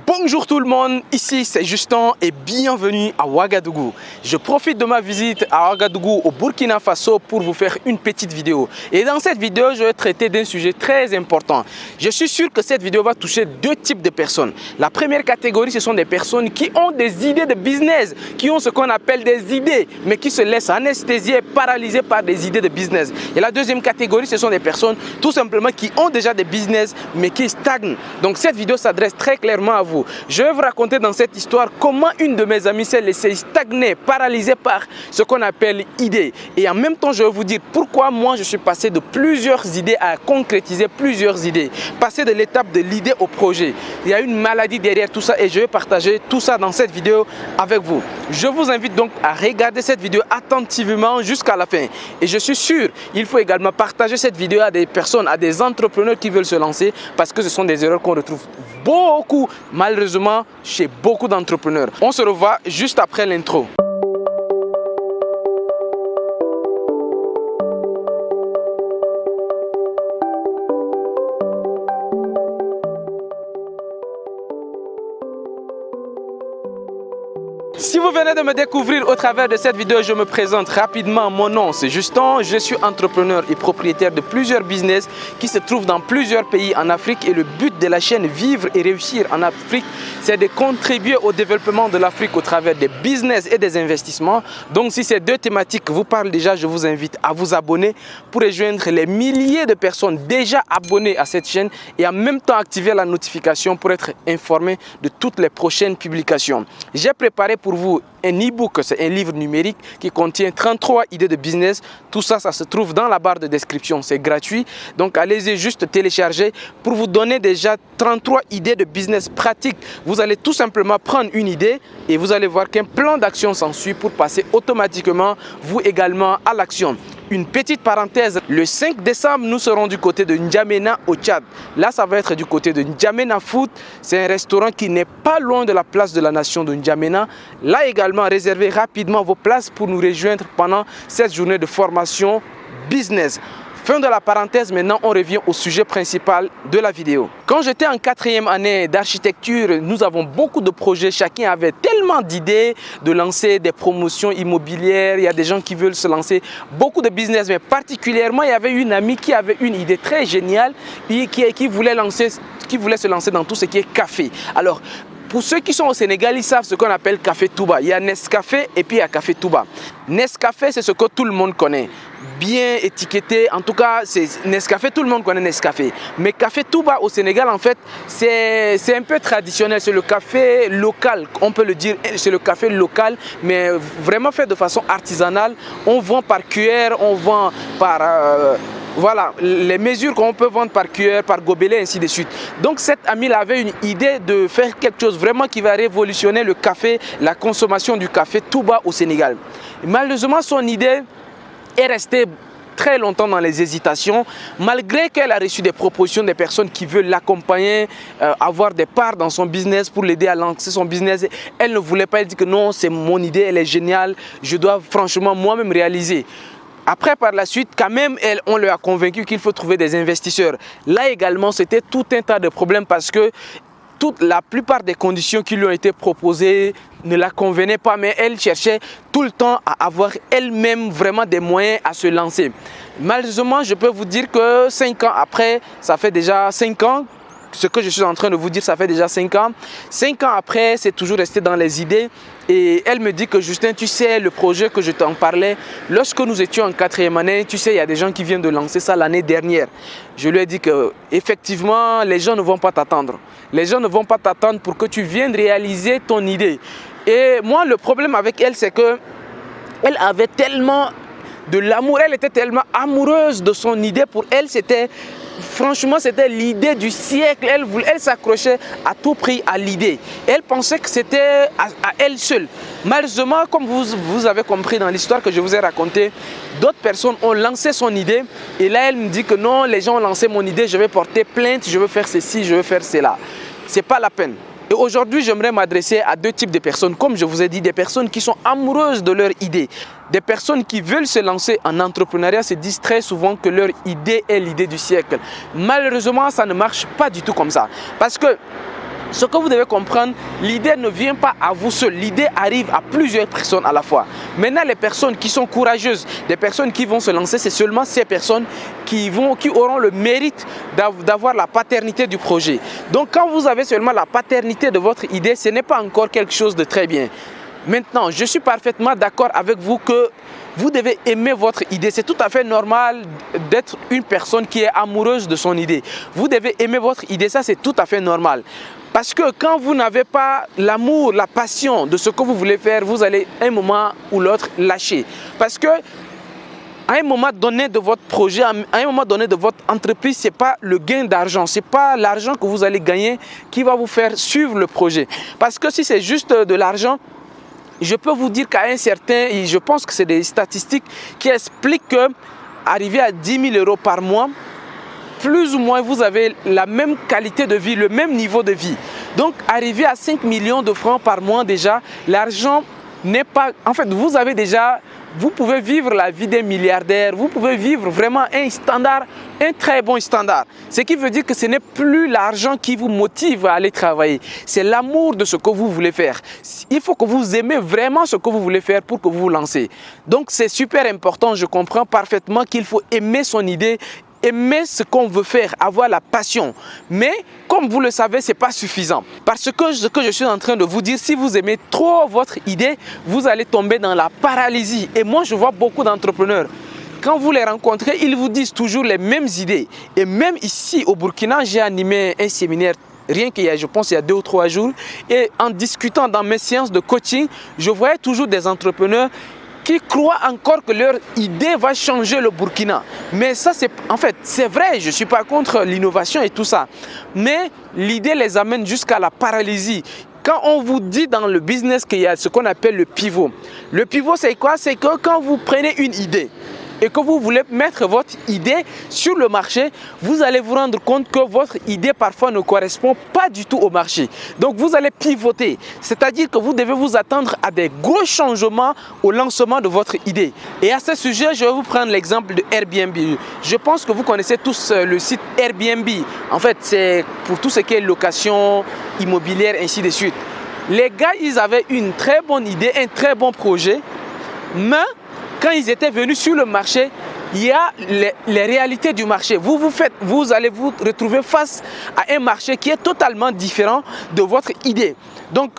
Bonjour tout le monde, ici c'est Justin et bienvenue à Ouagadougou. Je profite de ma visite à Ouagadougou au Burkina Faso pour vous faire une petite vidéo. Et dans cette vidéo, je vais traiter d'un sujet très important. Je suis sûr que cette vidéo va toucher deux types de personnes. La première catégorie, ce sont des personnes qui ont des idées de business, qui ont ce qu'on appelle des idées, mais qui se laissent anesthésier et paralyser par des idées de business. Et la deuxième catégorie, ce sont des personnes tout simplement qui ont déjà des business, mais qui stagnent. Donc cette vidéo s'adresse très clairement à vous. Je vais vous raconter dans cette histoire comment une de mes amies s'est laissée stagner, paralysée par ce qu'on appelle idée. Et en même temps, je vais vous dire pourquoi moi je suis passé de plusieurs idées à concrétiser plusieurs idées. Passer de l'étape de l'idée au projet. Il y a une maladie derrière tout ça et je vais partager tout ça dans cette vidéo avec vous. Je vous invite donc à regarder cette vidéo attentivement jusqu'à la fin. Et je suis sûr, il faut également partager cette vidéo à des personnes, à des entrepreneurs qui veulent se lancer parce que ce sont des erreurs qu'on retrouve beaucoup, malheureusement, chez beaucoup d'entrepreneurs. On se revoit juste après l'intro. Si vous venez de me découvrir au travers de cette vidéo, je me présente rapidement. Mon nom c'est Justin, je suis entrepreneur et propriétaire de plusieurs business qui se trouvent dans plusieurs pays en Afrique et le but de la chaîne Vivre et Réussir en Afrique, c'est de contribuer au développement de l'Afrique au travers des business et des investissements. Donc si ces deux thématiques vous parlent déjà, je vous invite à vous abonner pour rejoindre les milliers de personnes déjà abonnées à cette chaîne et en même temps activer la notification pour être informé de toutes les prochaines publications. J'ai préparé pour vous un e-book, c'est un livre numérique qui contient 33 idées de business. Tout ça, ça se trouve dans la barre de description, c'est gratuit. Donc allez-y juste télécharger pour vous donner déjà 33 idées de business pratiques. Vous allez tout simplement prendre une idée et vous allez voir qu'un plan d'action s'ensuit pour passer automatiquement, vous également, à l'action. Une petite parenthèse, le 5 décembre, nous serons du côté de N'Djamena au Tchad. Là, ça va être du côté de N'Djamena Food. C'est un restaurant qui n'est pas loin de la place de la nation de N'Djamena. Là également, réservez rapidement vos places pour nous rejoindre pendant cette journée de formation business. Fin de la parenthèse, maintenant on revient au sujet principal de la vidéo. Quand j'étais en 4e année d'architecture, nous avons beaucoup de projets. Chacun avait tellement d'idées de lancer des promotions immobilières. Il y a des gens qui veulent se lancer, beaucoup de business. Mais particulièrement, il y avait une amie qui avait une idée très géniale et qui voulait se lancer dans tout ce qui est café. Alors, pour ceux qui sont au Sénégal, ils savent ce qu'on appelle Café Touba. Il y a Nescafé et puis il y a Café Touba. Nescafé, c'est ce que tout le monde connaît. Bien étiqueté, en tout cas, c'est Nescafé, tout le monde connaît Nescafé. Mais Café Touba au Sénégal, en fait, c'est un peu traditionnel. C'est le café local, on peut le dire. C'est le café local, mais vraiment fait de façon artisanale. On vend par cuillère, on vend par... voilà, les mesures qu'on peut vendre par cuillère, par gobelet, ainsi de suite. Donc cette amie avait une idée de faire quelque chose vraiment qui va révolutionner le café, la consommation du café Touba au Sénégal. Malheureusement, son idée est restée très longtemps dans les hésitations, malgré qu'elle a reçu des propositions des personnes qui veulent l'accompagner, avoir des parts dans son business pour l'aider à lancer son business. Elle ne voulait pas, elle dit que non, c'est mon idée, elle est géniale, je dois franchement moi-même réaliser. Après, par la suite, quand même, on lui a convaincu qu'il faut trouver des investisseurs. Là également, c'était tout un tas de problèmes parce que la plupart des conditions qui lui ont été proposées ne la convenaient pas, mais elle cherchait tout le temps à avoir elle-même vraiment des moyens à se lancer. Malheureusement, je peux vous dire que 5 ans après, ça fait déjà 5 ans, ce que je suis en train de vous dire, ça fait déjà 5 ans. 5 ans après, c'est toujours resté dans les idées. Et elle me dit que Justin, tu sais, le projet que je t'en parlais, lorsque nous étions en 4e année, tu sais, il y a des gens qui viennent de lancer ça l'année dernière. Je lui ai dit que effectivement, les gens ne vont pas t'attendre. Les gens ne vont pas t'attendre pour que tu viennes réaliser ton idée. Et moi, le problème avec elle, c'est que elle avait tellement de l'amour, elle était tellement amoureuse de son idée. Pour elle, c'était... Franchement, c'était l'idée du siècle. Elle s'accrochait à tout prix à l'idée. Elle pensait que c'était à elle seule. Malheureusement, comme vous avez compris dans l'histoire que je vous ai racontée, d'autres personnes ont lancé son idée. Et là, elle me dit que non, les gens ont lancé mon idée, je vais porter plainte, je veux faire ceci, je veux faire cela. Ce n'est pas la peine. Et aujourd'hui, j'aimerais m'adresser à deux types de personnes. Comme je vous ai dit, des personnes qui sont amoureuses de leur idée. Des personnes qui veulent se lancer en entrepreneuriat se disent très souvent que leur idée est l'idée du siècle. Malheureusement, ça ne marche pas du tout comme ça. Parce que Ce que vous devez comprendre, l'idée ne vient pas à vous seul, l'idée arrive à plusieurs personnes à la fois. Maintenant, les personnes qui sont courageuses, des personnes qui vont se lancer, c'est seulement ces personnes qui auront le mérite d'avoir la paternité du projet. Donc, quand vous avez seulement la paternité de votre idée, ce n'est pas encore quelque chose de très bien. Maintenant, je suis parfaitement d'accord avec vous que vous devez aimer votre idée. C'est tout à fait normal d'être une personne qui est amoureuse de son idée. Vous devez aimer votre idée, ça c'est tout à fait normal. Parce que quand vous n'avez pas l'amour, la passion de ce que vous voulez faire, vous allez un moment ou l'autre lâcher. Parce que à un moment donné de votre projet, à un moment donné de votre entreprise, ce n'est pas le gain d'argent, ce n'est pas l'argent que vous allez gagner qui va vous faire suivre le projet. Parce que si c'est juste de l'argent, je peux vous dire qu'à un certain, et je pense que c'est des statistiques qui expliquent que arriver à 10 000 € par mois, plus ou moins vous avez la même qualité de vie, le même niveau de vie. Donc arriver à 5 millions de francs par mois déjà, l'argent n'est pas... En fait, vous avez déjà... Vous pouvez vivre la vie des milliardaires, vous pouvez vivre vraiment un standard, un très bon standard. Ce qui veut dire que ce n'est plus l'argent qui vous motive à aller travailler, c'est l'amour de ce que vous voulez faire. Il faut que vous aimez vraiment ce que vous voulez faire pour que vous vous lancez. Donc c'est super important, je comprends parfaitement qu'il faut aimer son idée, aimer ce qu'on veut faire, avoir la passion. Mais comme vous le savez, ce n'est pas suffisant. Parce que ce que je suis en train de vous dire, si vous aimez trop votre idée, vous allez tomber dans la paralysie. Et moi, je vois beaucoup d'entrepreneurs. Quand vous les rencontrez, ils vous disent toujours les mêmes idées. Et même ici, au Burkina, j'ai animé un séminaire rien qu'il y a, je pense, il y a 2 ou 3 jours. Et en discutant dans mes séances de coaching, je voyais toujours des entrepreneurs qui croient encore que leur idée va changer le Burkina. Mais ça, en fait, c'est vrai, je ne suis pas contre l'innovation et tout ça. Mais l'idée les amène jusqu'à la paralysie. Quand on vous dit dans le business qu'il y a ce qu'on appelle le pivot. Le pivot, c'est quoi? C'est que quand vous prenez une idée et que vous voulez mettre votre idée sur le marché, vous allez vous rendre compte que votre idée parfois ne correspond pas du tout au marché. Donc vous allez pivoter, c'est-à-dire que vous devez vous attendre à des gros changements au lancement de votre idée. Et à ce sujet, je vais vous prendre l'exemple de Airbnb. Je pense que vous connaissez tous le site Airbnb. En fait, c'est pour tout ce qui est location immobilière, ainsi de suite. Les gars, ils avaient une très bonne idée, un très bon projet, mais quand ils étaient venus sur le marché, il y a les réalités du marché. Vous allez vous retrouver face à un marché qui est totalement différent de votre idée. Donc,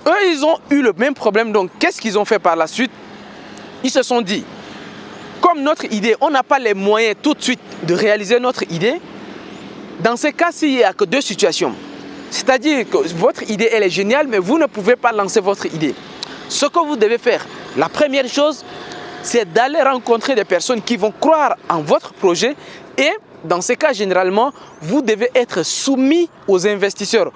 eux, ils ont eu le même problème. Donc, qu'est-ce qu'ils ont fait par la suite? Ils se sont dit, comme notre idée, on n'a pas les moyens tout de suite de réaliser notre idée. Dans ces cas-ci, il n'y a que 2 situations. C'est-à-dire que votre idée, elle est géniale, mais vous ne pouvez pas lancer votre idée. Ce que vous devez faire, la première chose, c'est d'aller rencontrer des personnes qui vont croire en votre projet et dans ces cas, généralement, vous devez être soumis aux investisseurs,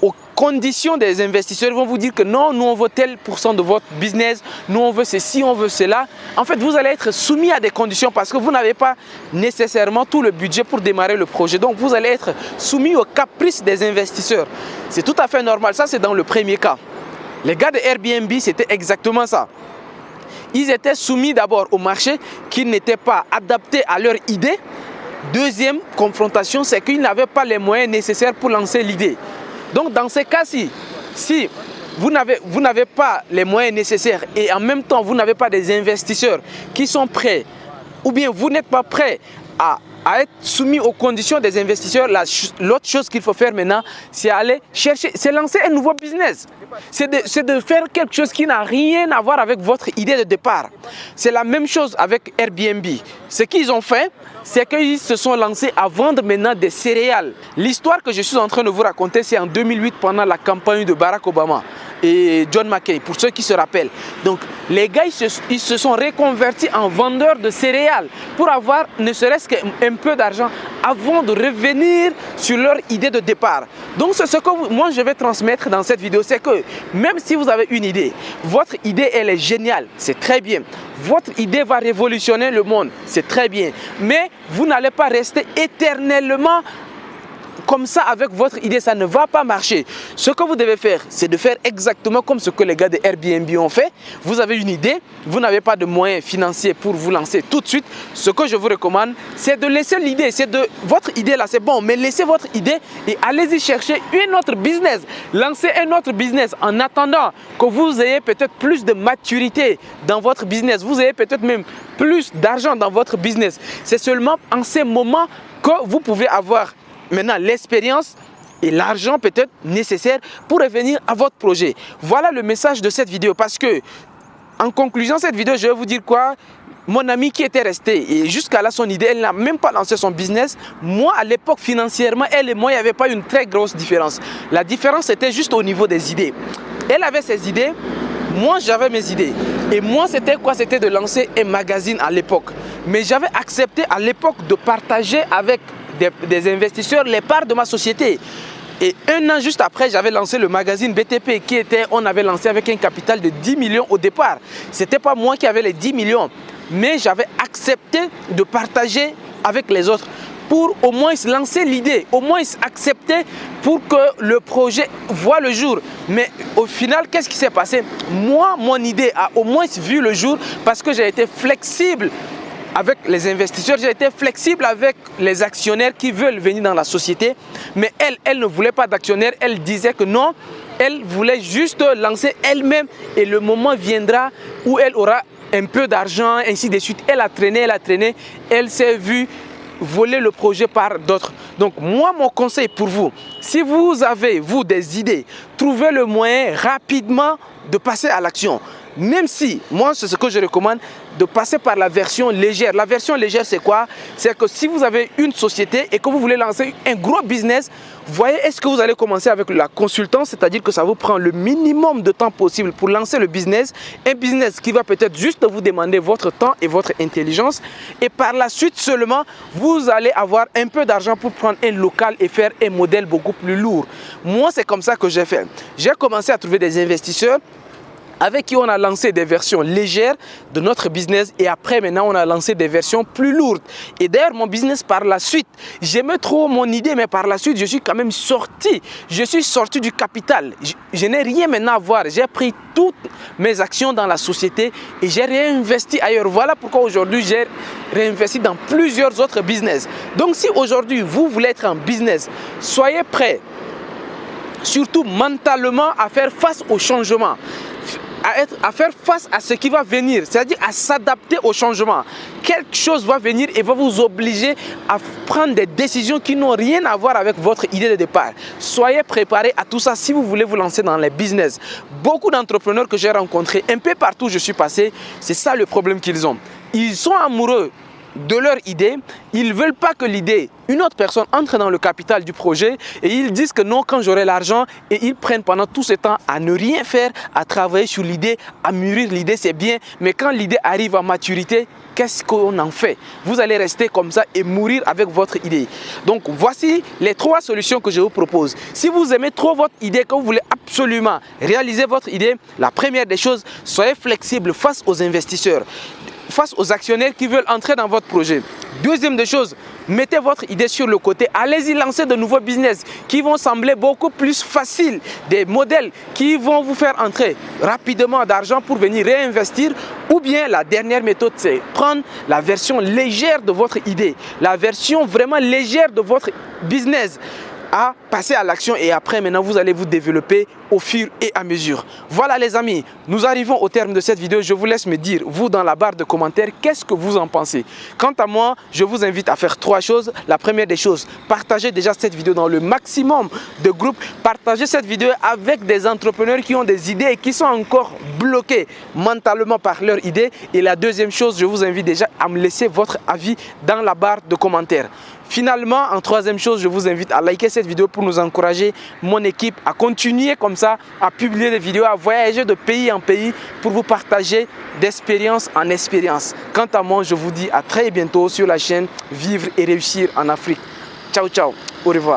aux conditions des investisseurs. Ils vont vous dire que non, nous on veut tel % de votre business, nous on veut ceci, on veut cela. En fait, vous allez être soumis à des conditions parce que vous n'avez pas nécessairement tout le budget pour démarrer le projet. Donc, vous allez être soumis aux caprices des investisseurs. C'est tout à fait normal. Ça, c'est dans le premier cas. Les gars de Airbnb, c'était exactement ça. Ils étaient soumis d'abord au marché qui n'était pas adapté à leur idée. Deuxième confrontation, c'est qu'ils n'avaient pas les moyens nécessaires pour lancer l'idée. Donc dans ces cas-ci, si vous n'avez pas les moyens nécessaires et en même temps vous n'avez pas des investisseurs qui sont prêts, ou bien vous n'êtes pas prêts à être soumis aux conditions des investisseurs, l'autre chose qu'il faut faire maintenant, c'est aller chercher, c'est lancer un nouveau business. C'est de faire quelque chose qui n'a rien à voir avec votre idée de départ. C'est la même chose avec Airbnb. Ce qu'ils ont fait, c'est qu'ils se sont lancés à vendre maintenant des céréales. L'histoire que je suis en train de vous raconter, c'est en 2008 pendant la campagne de Barack Obama et John McCain, pour ceux qui se rappellent. Donc, les gars, ils se sont reconvertis en vendeurs de céréales pour avoir ne serait-ce qu'un peu d'argent avant de revenir sur leur idée de départ. Donc, c'est ce que moi, je vais transmettre dans cette vidéo. C'est que même si vous avez une idée, votre idée, elle est géniale, c'est très bien. Votre idée va révolutionner le monde, c'est très bien. Mais vous n'allez pas rester éternellement comme ça avec votre idée, ça ne va pas marcher. Ce que vous devez faire, c'est de faire exactement comme ce que les gars de Airbnb ont fait. Vous avez une idée, vous n'avez pas de moyens financiers pour vous lancer tout de suite. Ce que je vous recommande, c'est de laisser l'idée. Votre idée là, c'est bon, mais laissez votre idée et allez-y chercher une autre business. Lancez un autre business en attendant que vous ayez peut-être plus de maturité dans votre business. Vous ayez peut-être même plus d'argent dans votre business. C'est seulement en ces moments que vous pouvez avoir maintenant l'expérience et l'argent peut-être nécessaire pour revenir à votre projet. Voilà le message de cette vidéo, parce que en conclusion de cette vidéo, je vais vous dire quoi. Mon ami qui était resté et jusqu'à là son idée, elle n'a même pas lancé son business. Moi à l'époque financièrement, elle et moi, il n'y avait pas une très grosse différence. La différence était juste au niveau des idées. Elle avait ses idées, moi j'avais mes idées. Et moi c'était quoi? C'était de lancer un magazine à l'époque. Mais j'avais accepté à l'époque de partager avec des investisseurs les parts de ma société. Et un an juste après, j'avais lancé le magazine BTP on avait lancé avec un capital de 10 millions au départ. Ce n'était pas moi qui avais les 10 millions, mais j'avais accepté de partager avec les autres pour au moins lancer l'idée, au moins accepter pour que le projet voit le jour. Mais au final, qu'est-ce qui s'est passé? Moi, mon idée a au moins vu le jour parce que j'ai été flexible avec les investisseurs, j'ai été flexible avec les actionnaires qui veulent venir dans la société. Mais elle ne voulait pas d'actionnaires, elle disait que non, elle voulait juste lancer elle-même et le moment viendra où elle aura un peu d'argent, ainsi de suite. Elle a traîné, elle s'est vue voler le projet par d'autres. Donc moi, mon conseil pour vous, si vous avez, vous, des idées, trouvez le moyen rapidement de passer à l'action. Même si, moi, c'est ce que je recommande, de passer par la version légère. La version légère, c'est quoi? C'est que si vous avez une société et que vous voulez lancer un gros business, voyez, est-ce que vous allez commencer avec la consultance, c'est-à-dire que ça vous prend le minimum de temps possible pour lancer le business, un business qui va peut-être juste vous demander votre temps et votre intelligence, et par la suite seulement, vous allez avoir un peu d'argent pour prendre un local et faire un modèle beaucoup plus lourd. Moi, c'est comme ça que j'ai fait. J'ai commencé à trouver des investisseurs avec qui on a lancé des versions légères de notre business et après maintenant on a lancé des versions plus lourdes. Et d'ailleurs mon business par la suite, j'aimais trop mon idée, mais par la suite je suis quand même sorti. Je suis sorti du capital. Je n'ai rien maintenant à voir. J'ai pris toutes mes actions dans la société et j'ai réinvesti ailleurs. Voilà pourquoi aujourd'hui j'ai réinvesti dans plusieurs autres business. Donc si aujourd'hui vous voulez être en business, soyez prêts, surtout mentalement, à faire face au changement. À faire face à ce qui va venir, c'est-à-dire à s'adapter au changement. Quelque chose va venir et va vous obliger à prendre des décisions qui n'ont rien à voir avec votre idée de départ. Soyez préparés à tout ça si vous voulez vous lancer dans les business. Beaucoup d'entrepreneurs que j'ai rencontrés, un peu partout où je suis passé, c'est ça le problème qu'ils ont. Ils sont amoureux de leur idée, ils ne veulent pas que l'idée, une autre personne entre dans le capital du projet et ils disent que non, quand j'aurai l'argent, et ils prennent pendant tout ce temps à ne rien faire, à travailler sur l'idée, à mûrir l'idée, c'est bien, mais quand l'idée arrive à maturité, qu'est-ce qu'on en fait? Vous allez rester comme ça et mourir avec votre idée. Donc voici les 3 solutions que je vous propose. Si vous aimez trop votre idée, que vous voulez absolument réaliser votre idée, la première des choses, soyez flexible face aux investisseurs, face aux actionnaires qui veulent entrer dans votre projet. Deuxième des choses, mettez votre idée sur le côté. Allez-y lancer de nouveaux business qui vont sembler beaucoup plus faciles. Des modèles qui vont vous faire entrer rapidement d'argent pour venir réinvestir. Ou bien la dernière méthode, c'est prendre la version légère de votre idée. La version vraiment légère de votre business. À passer à l'action et après maintenant vous allez vous développer au fur et à mesure. Voilà les amis, nous arrivons au terme de cette vidéo. Je vous laisse me dire, vous dans la barre de commentaires, qu'est-ce que vous en pensez? Quant à moi, je vous invite à faire 3 choses. La première des choses, partagez déjà cette vidéo dans le maximum de groupes. Partagez cette vidéo avec des entrepreneurs qui ont des idées et qui sont encore bloqués mentalement par leurs idées. Et la deuxième chose, je vous invite déjà à me laisser votre avis dans la barre de commentaires. Finalement, en troisième chose, je vous invite à liker cette vidéo pour nous encourager, mon équipe, à continuer comme ça, à publier des vidéos, à voyager de pays en pays pour vous partager d'expérience en expérience. Quant à moi, je vous dis à très bientôt sur la chaîne Vivre et réussir en Afrique. Ciao, ciao, au revoir.